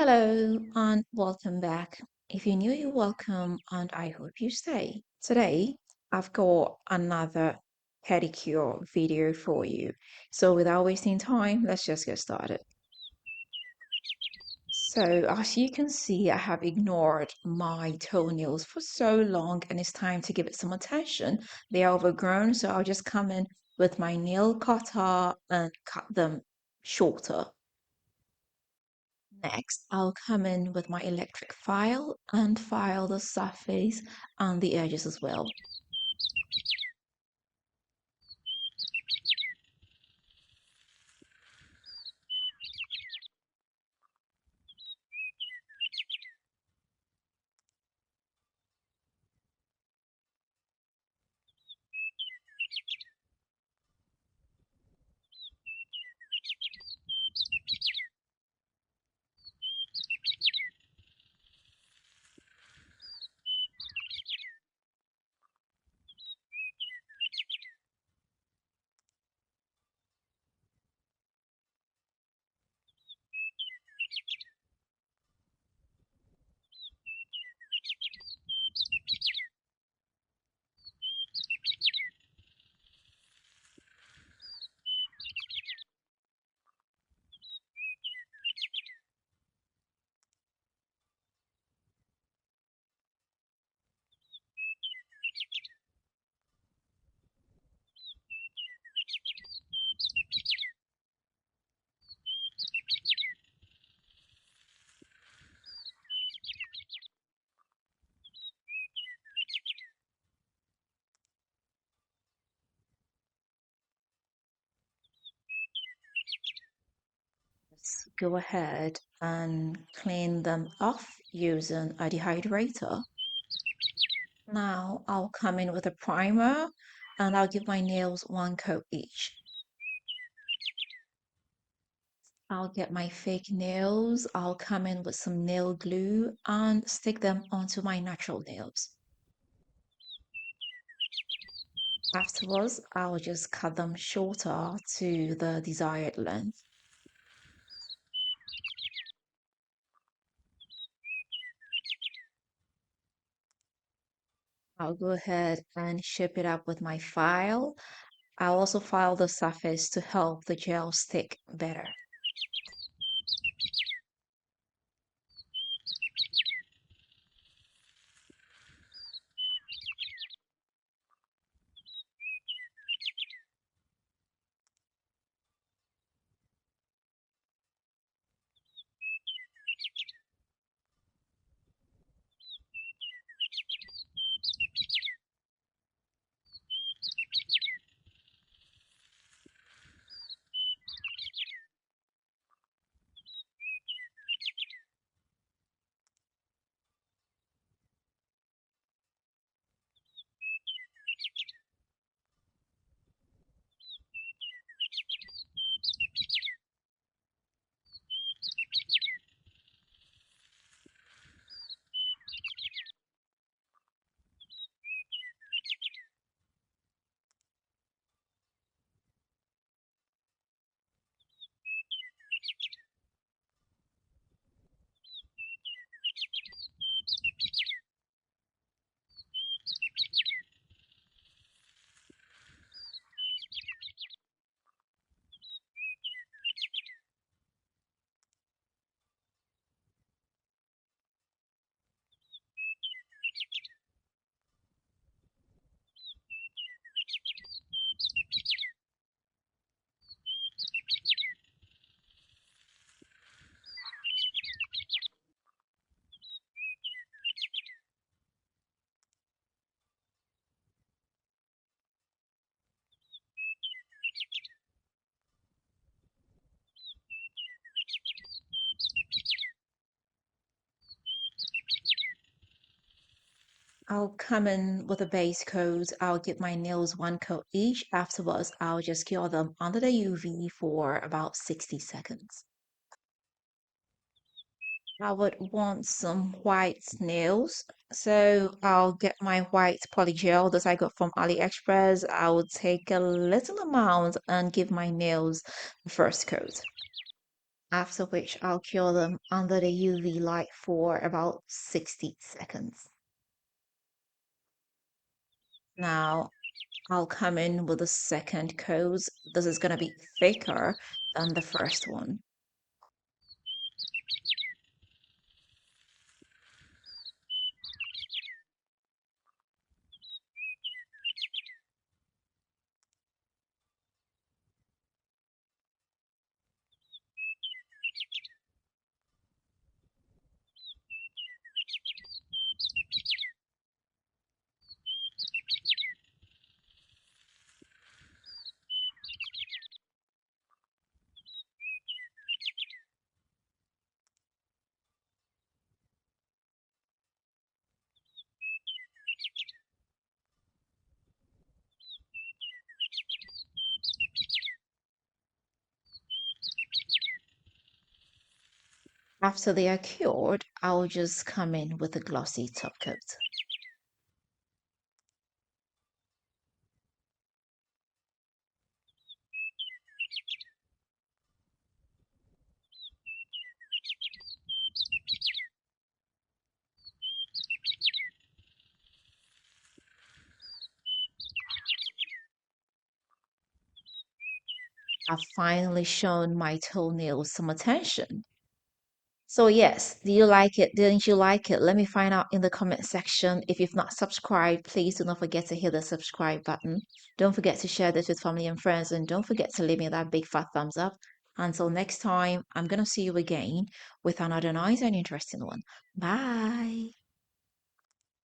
Hello and welcome back. If you're new, you're welcome, and I hope you stay. Today, I've got another pedicure video for you. So, without wasting time, let's just get started. So, as you can see, I have ignored my toenails for so long, and it's time to give it some attention. They are overgrown, so I'll just come in with my nail cutter and cut them shorter. Next, I'll come in with my electric file and file the surface and the edges as well. Let's go ahead and clean them off using a dehydrator. Now I'll come in with a primer and I'll give my nails one coat each. I'll get my fake nails, I'll come in with some nail glue and stick them onto my natural nails. Afterwards, I'll just cut them shorter to the desired length. I'll go ahead and shape it up with my file. I'll also file the surface to help the gel stick better. I'll come in with a base coat. I'll give my nails one coat each. Afterwards, I'll just cure them under the UV for about 60 seconds. I would want some white nails. So I'll get my white polygel that I got from AliExpress. I will take a little amount and give my nails the first coat. after which I'll cure them under the UV light for about 60 seconds. Now I'll come in with the second coat. This is going to be thicker than the first one. After they are cured, I'll just come in with a glossy top coat. I've finally shown my toenails some attention. So yes, do you like it? Didn't you like it? Let me find out in the comment section. If you've not subscribed, please do not forget to hit the subscribe button. Don't forget to share this with family and friends, and don't forget to leave me that big fat thumbs up. Until next time, I'm gonna see you again with another nice and interesting one. Bye.